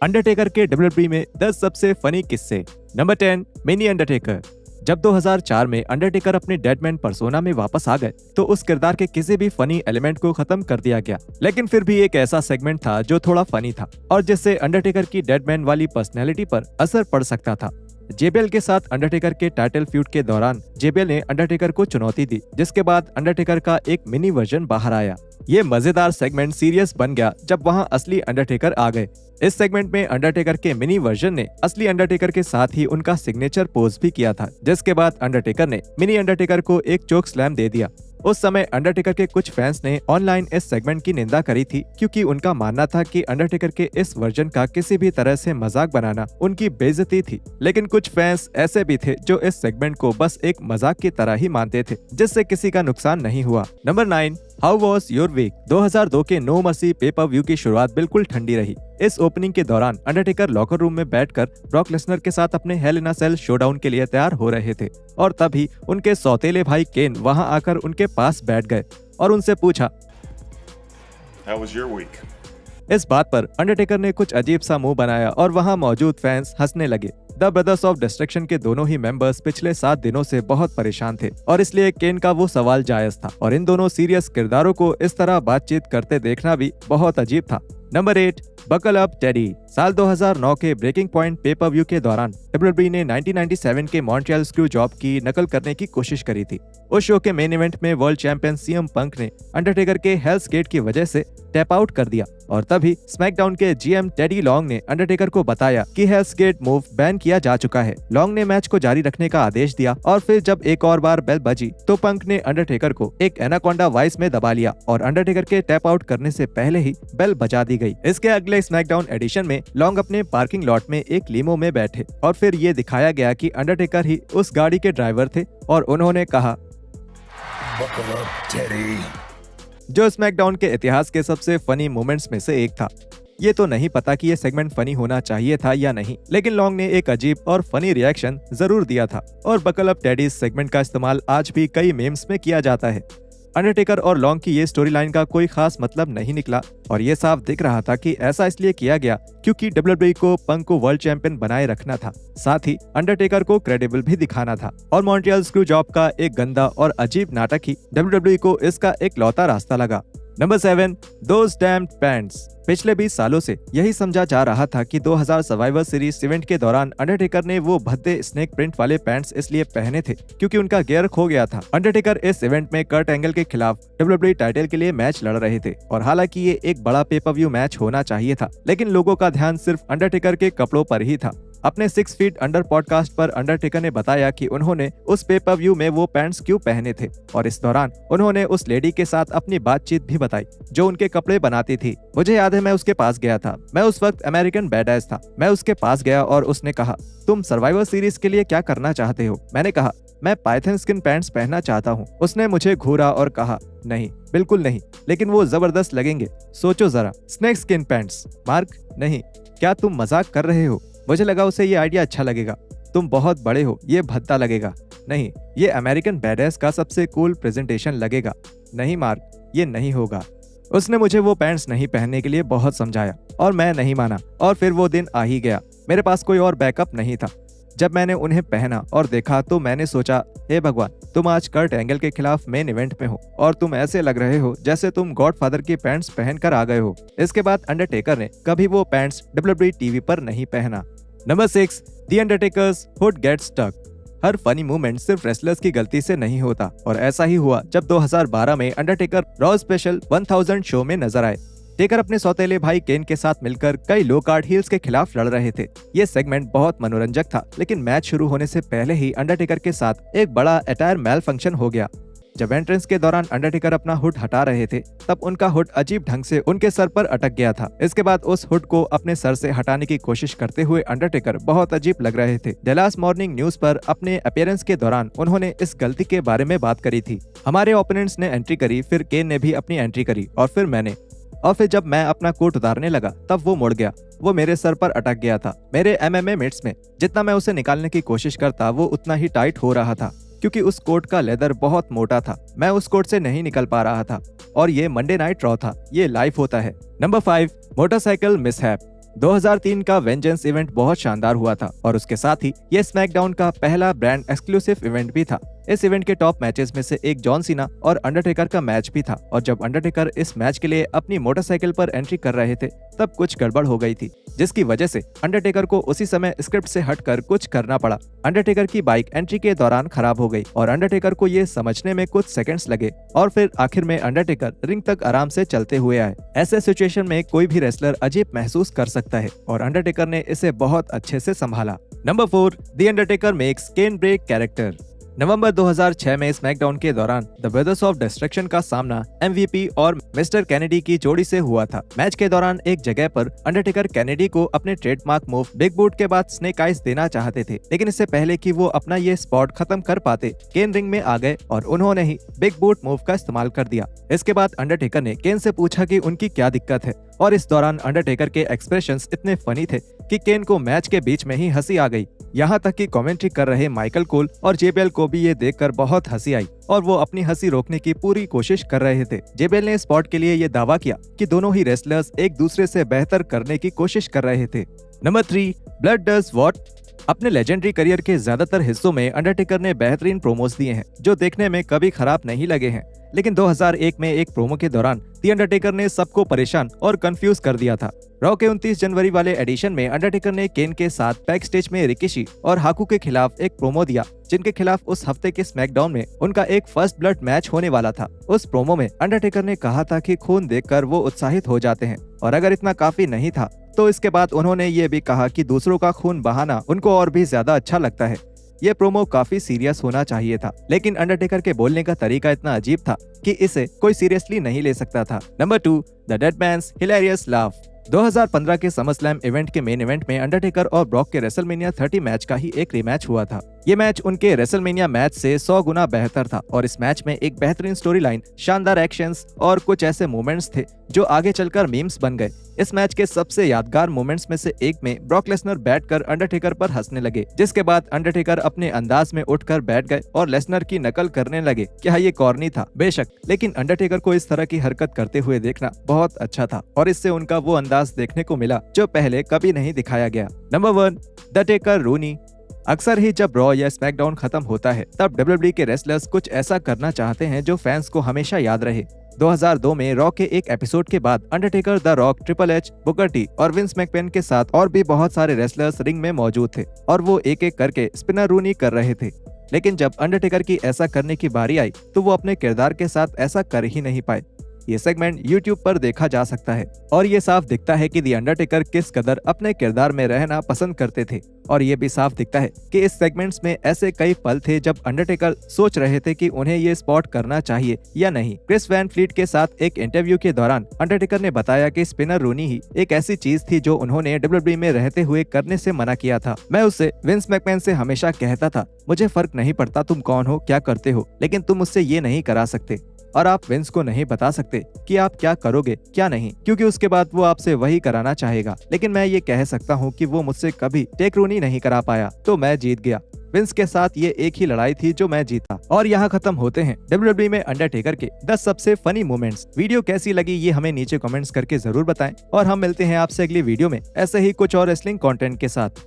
Undertaker के WWE में 10 सबसे फनी किस्से। Number 10, mini Undertaker. जब 2004 में अंडरटेकर अपने डेडमैन पर्सोना में वापस आ गए तो उस किरदार के किसी भी फनी एलिमेंट को खत्म कर दिया गया, लेकिन फिर भी एक ऐसा सेगमेंट था जो थोड़ा फनी था और जिससे अंडरटेकर की डेडमैन वाली पर्सनैलिटी पर असर पड़ सकता था। जेबीएल के साथ अंडरटेकर के टाइटल फ्यूड के दौरान जेबीएल ने अंडरटेकर को चुनौती दी, जिसके बाद अंडरटेकर का एक मिनी वर्जन बाहर आया। ये मजेदार सेगमेंट सीरियस बन गया जब वहां असली अंडरटेकर आ गए। इस सेगमेंट में अंडरटेकर के मिनी वर्जन ने असली अंडरटेकर के साथ ही उनका सिग्नेचर पोज भी किया था, जिसके बाद अंडरटेकर ने मिनी अंडरटेकर को एक चोक स्लैम दे दिया। उस समय अंडरटेकर के कुछ फैंस ने ऑनलाइन इस सेगमेंट की निंदा करी थी, क्योंकि उनका मानना था कि अंडरटेकर के इस वर्जन का किसी भी तरह से मजाक बनाना उनकी बेइज्जती थी। लेकिन कुछ फैंस ऐसे भी थे जो इस सेगमेंट को बस एक मजाक की तरह ही मानते थे, जिससे किसी का नुकसान नहीं हुआ। Number 9, how was your week. 2002 के नो मर्सी पेपर व्यू की शुरुआत बिल्कुल ठंडी रही। इस ओपनिंग के दौरान अंडरटेकर लॉकर रूम में बैठकर ब्रॉक लेसनर के साथ अपने हेल इन अ सेल शोडाउन के लिए तैयार हो रहे थे और तभी उनके सौतेले भाई केन वहां आकर उनके पास बैठ गए और उनसे पूछा, How was your week? इस बात पर अंडरटेकर ने कुछ अजीब सा मुंह बनाया और वहां मौजूद फैंस हंसने लगे। द ब्रदर्स ऑफ डिस्ट्रक्शन के दोनों ही मेंबर्स पिछले 7 दिनों से बहुत परेशान थे और इसलिए केन का वो सवाल जायज था और इन दोनों सीरियस किरदारों को इस तरह बातचीत करते देखना भी बहुत अजीब था। Number 8, buckle up Teddy. साल 2009 के ब्रेकिंग पॉइंट पेपर व्यू के दौरान डब्ल्यूडब्ल्यूई ने 1997 के मॉन्ट्रियल स्क्रू जॉब की नकल करने की कोशिश करी थी। उस शो के मेन इवेंट में वर्ल्ड चैंपियन सीएम पंक ने अंडरटेकर के हेल्स गेट की वजह से टैप आउट कर दिया और तभी स्मैकडाउन के जीएम टेडी लॉन्ग ने अंडरटेकर को बताया कि हेल्स गेट मूव बैन किया जा चुका है। लॉन्ग ने मैच को जारी रखने का आदेश दिया और फिर जब एक और बार बेल बजी तो पंक ने अंडरटेकर को एक एनाकोंडा वाइस में दबा लिया और अंडरटेकर के टैप आउट करने से पहले ही बेल बजा दी गई। इसके अगले स्मैकडाउन एडिशन में लॉन्ग अपने पार्किंग लॉट में एक लीमो में बैठे और फिर ये दिखाया गया कि अंडरटेकर ही उस गाड़ी के ड्राइवर थे और उन्होंने कहा, Buckle up, Teddy. जो स्मैकडाउन के इतिहास के सबसे फनी मोमेंट्स में से एक था। ये तो नहीं पता कि ये सेगमेंट फनी होना चाहिए था या नहीं, लेकिन लॉन्ग ने एक अजीब और फनी रिएक्शन जरूर दिया था और बकल अप टेडी सेगमेंट का इस्तेमाल आज भी कई मेम्स में किया जाता है। अंडरटेकर और लॉन्ग की ये स्टोरी लाइन का कोई खास मतलब नहीं निकला और ये साफ दिख रहा था कि ऐसा इसलिए किया गया क्योंकि डब्ल्यूडब्ल्यूई को पंक को वर्ल्ड चैंपियन बनाए रखना था, साथ ही अंडरटेकर को क्रेडिबल भी दिखाना था और मॉन्ट्रियल स्क्रू जॉब का एक गंदा और अजीब नाटक ही डब्ल्यूडब्ल्यूई को इसका एक लौता रास्ता लगा। Number 7, those damned pants. पिछले 20 सालों से यही समझा जा रहा था कि 2000 सर्वाइवर सीरीज इवेंट के दौरान अंडरटेकर ने वो भद्दे स्नेक प्रिंट वाले पैंट्स इसलिए पहने थे क्योंकि उनका गियर खो गया था। अंडरटेकर इस इवेंट में कर्ट एंगल के खिलाफ डब्ल्यूडब्ल्यूई टाइटल के लिए मैच लड़ रहे थे और हालांकि ये एक बड़ा पेपर व्यू मैच होना चाहिए था, लेकिन लोगों का ध्यान सिर्फ अंडरटेकर के कपड़ों पर ही था। अपने 6 फीट अंडर पॉडकास्ट पर अंडरटेकर ने बताया कि उन्होंने उस पेपर व्यू में वो पैंट्स क्यों पहने थे और इस दौरान उन्होंने उस लेडी के साथ अपनी बातचीत भी बताई जो उनके कपड़े बनाती थी। मुझे याद है मैं उसके पास गया था, मैं उस वक्त अमेरिकन बैडएस था। मैं उसके पास गया और उसने कहा, तुम सर्वाइवर सीरीज के लिए क्या करना चाहते हो? मैंने कहा, मैं पाइथन स्किन पैंट्स पहनना चाहता हूँ। उसने मुझे घूरा और कहा, नहीं, बिल्कुल नहीं, लेकिन वो जबरदस्त लगेंगे, सोचो जरा। Snake skin pants? मार्क, नहीं, क्या तुम मजाक कर रहे हो? मुझे लगा उसे ये आइडिया अच्छा लगेगा। तुम बहुत बड़े हो, ये भद्दा लगेगा। नहीं, ये अमेरिकन बैडएस का सबसे कूल प्रेजेंटेशन लगेगा। नहीं मार्क, ये नहीं होगा। उसने मुझे वो पैंट्स नहीं पहनने के लिए बहुत समझाया और मैं नहीं माना और फिर वो दिन आ ही गया। मेरे पास कोई और बैकअप नहीं था। जब मैंने उन्हें पहना और देखा तो मैंने सोचा, हे भगवान, तुम आज कर्ट एंगल के खिलाफ मेन इवेंट में हो और तुम ऐसे लग रहे हो जैसे तुम गॉडफादर की पैंट्स पहनकर आ गए हो। इसके बाद अंडरटेकर ने कभी वो पैंट्स डब्ल्यूडब्ल्यूई टीवी पर नहीं पहना। Number 6, the Undertaker's hood gets stuck. हर फनी मूवमेंट सिर्फ रेसलर्स की गलती से नहीं होता और ऐसा ही हुआ जब 2012 में अंडरटेकर रॉ स्पेशल 1000 शो में नजर आए। टेकर अपने सौतेले भाई केन के साथ मिलकर कई लो कार्ड हील्स के खिलाफ लड़ रहे थे। ये सेगमेंट बहुत मनोरंजक था, लेकिन मैच शुरू होने से पहले ही अंडरटेकर के साथ एक बड़ा अटायर मैल फंक्शन हो गया। जब एंट्रेंस के दौरान अंडरटेकर अपना हुड हटा रहे थे तब उनका हुड अजीब ढंग से उनके सर पर अटक गया था। इसके बाद उस हुड को अपने सर से हटाने की कोशिश करते हुए अंडरटेकर बहुत अजीब लग रहे थे। डैलास मॉर्निंग न्यूज पर अपने अपीयरेंस के दौरान उन्होंने इस गलती के बारे में बात करी थी। हमारे ओपोनेंट्स ने एंट्री करी, फिर केन ने भी अपनी एंट्री करी और फिर मैंने, और फिर जब मैं अपना कोट उतारने लगा तब वो मुड़ गया। वो मेरे सर पर अटक गया था। मेरे एमएमए मिट्स में जितना मैं उसे निकालने की कोशिश करता वो उतना ही टाइट हो रहा था क्योंकि उस कोट का लेदर बहुत मोटा था। मैं उस कोट से नहीं निकल पा रहा था और ये मंडे नाइट रॉ था। ये लाइव होता है। Number 5, motorcycle mishap. 2003 का वेंजेंस इवेंट बहुत शानदार हुआ था और उसके साथ ही ये स्मैकडाउन का पहला ब्रांड एक्सक्लूसिव इवेंट भी था। इस इवेंट के टॉप मैचेस में से एक जॉन सीना और अंडरटेकर का मैच भी था और जब अंडरटेकर इस मैच के लिए अपनी मोटरसाइकिल पर एंट्री कर रहे थे तब कुछ गड़बड़ हो गई थी, जिसकी वजह से अंडरटेकर को उसी समय स्क्रिप्ट से हटकर कुछ करना पड़ा। अंडरटेकर की बाइक एंट्री के दौरान खराब हो गई और अंडरटेकर को ये समझने में कुछ सेकंड्स लगे और फिर आखिर में अंडरटेकर रिंग तक आराम से चलते हुए आए। ऐसे सिचुएशन में कोई भी रेसलर अजीब महसूस कर सकता है और अंडरटेकर ने इसे बहुत अच्छे से संभाला। Number 4, the Undertaker makes Kane break character. नवंबर 2006 में स्मैकडाउन के दौरान द ब्रदर्स ऑफ डिस्ट्रक्शन का सामना MVP और मिस्टर कैनेडी की जोड़ी से हुआ था। मैच के दौरान एक जगह पर अंडरटेकर कैनेडी को अपने ट्रेडमार्क मूव बिग बूट के बाद स्नेक आइज देना चाहते थे, लेकिन इससे पहले कि वो अपना ये स्पॉट खत्म कर पाते केन रिंग में आ गए और उन्होंने ही बिग बूट मूव का इस्तेमाल कर दिया। इसके बाद अंडरटेकर ने केन से पूछा कि उनकी क्या दिक्कत है और इस दौरान अंडरटेकर के एक्सप्रेशंस इतने फनी थे कि केन को मैच के बीच में ही हंसी आ गई। यहाँ तक कि कमेंट्री कर रहे माइकल कोल और जेबेल को भी ये देखकर बहुत हंसी आई और वो अपनी हंसी रोकने की पूरी कोशिश कर रहे थे। जेबेल ने स्पॉट के लिए ये दावा किया कि दोनों ही रेसलर्स एक दूसरे से बेहतर करने की कोशिश कर रहे थे। Number 3, blood does what. अपने लेजेंडरी करियर के ज्यादातर हिस्सों में अंडरटेकर ने बेहतरीन प्रोमोस दिए हैं जो देखने में कभी खराब नहीं लगे हैं, लेकिन 2001 में एक प्रोमो के दौरान द अंडरटेकर ने सबको परेशान और कंफ्यूज कर दिया था। रॉ के 29 जनवरी वाले एडिशन में अंडरटेकर ने केन के साथ बैक स्टेज में रिकिशी और हाकू के खिलाफ एक प्रोमो दिया, जिनके खिलाफ उस हफ्ते के स्मैकडाउन में उनका एक फर्स्ट ब्लड मैच होने वाला था। उस प्रोमो में अंडरटेकर ने कहा था कि खून देखकर वो उत्साहित हो जाते हैं और अगर इतना काफी नहीं था तो इसके बाद उन्होंने ये भी कहा कि दूसरों का खून बहाना उनको और भी ज्यादा अच्छा लगता है। ये प्रोमो काफी सीरियस होना चाहिए था, लेकिन अंडरटेकर के बोलने का तरीका इतना अजीब था कि इसे कोई सीरियसली नहीं ले सकता था। Number 2, the dead man's hilarious laugh. 2015 के समरस्लैम इवेंट के मेन इवेंट में अंडरटेकर और ब्रॉक के रेसलमेनिया 30 मैच का ही एक रीमैच हुआ था। ये मैच उनके रेसलमेनिया मैच से 100 गुना बेहतर था और इस मैच में एक बेहतरीन स्टोरी लाइन, शानदार एक्शंस और कुछ ऐसे मोमेंट्स थे जो आगे चलकर मीम्स बन गए। इस मैच के सबसे यादगार मोमेंट्स में से एक में ब्रॉक लेसनर बैठकर अंडरटेकर पर हंसने लगे, जिसके बाद अंडरटेकर अपने अंदाज में उठकर बैठ गए और लेसनर की नकल करने लगे। क्या ये कॉर्नी था? बेशक, लेकिन अंडरटेकर को इस तरह की हरकत करते हुए देखना बहुत अच्छा था और इससे उनका वो अंदाज देखने को मिला जो पहले कभी नहीं दिखाया गया। Number 1, the Taker Rooney. अक्सर ही जब रॉ या स्मैकडाउन खत्म होता है तब WWE के रेसलर्स कुछ ऐसा करना चाहते हैं जो फैंस को हमेशा याद रहे। 2002 में रॉ के एक एपिसोड के बाद Undertaker, the rock, triple H, Booker T और विंस मैकमैन के साथ और भी बहुत सारे रेसलर्स रिंग में मौजूद थे और वो एक एक करके स्पिनर रूनी कर रहे थे। लेकिन जब अंडरटेकर की ऐसा करने की बारी आई तो वो अपने किरदार के साथ ऐसा कर ही नहीं पाए। ये सेगमेंट YouTube पर देखा जा सकता है और ये साफ दिखता है कि द अंडरटेकर किस कदर अपने किरदार में रहना पसंद करते थे। और ये भी साफ दिखता है कि इस सेगमेंट्स में ऐसे कई पल थे जब अंडरटेकर सोच रहे थे कि उन्हें ये स्पॉट करना चाहिए या नहीं। क्रिस वैन फ्लीट के साथ एक इंटरव्यू के दौरान अंडरटेकर ने बताया कि स्पिनर रूनी ही एक ऐसी चीज थी जो उन्होंने WWE में रहते हुए करने से मना किया था। मैं उससे, विंस मैकमैन से हमेशा कहता था, मुझे फर्क नहीं पड़ता तुम कौन हो, क्या करते हो, लेकिन तुम मुझसे ये नहीं करा सकते और आप विंस को नहीं बता सकते कि आप क्या करोगे क्या नहीं, क्योंकि उसके बाद वो आपसे वही कराना चाहेगा। लेकिन मैं ये कह सकता हूँ कि वो मुझसे कभी टेक रूनी नहीं करा पाया तो मैं जीत गया। विंस के साथ ये एक ही लड़ाई थी जो मैं जीता। और यहाँ खत्म होते हैं WWE में अंडरटेकर के 10 सबसे फनी मोमेंट्स। वीडियो कैसी लगी ये हमें नीचे कमेंट्स करके जरूर बताएं और हम मिलते हैं आपसे अगली वीडियो में ऐसे ही कुछ और रेसलिंग कंटेंट के साथ।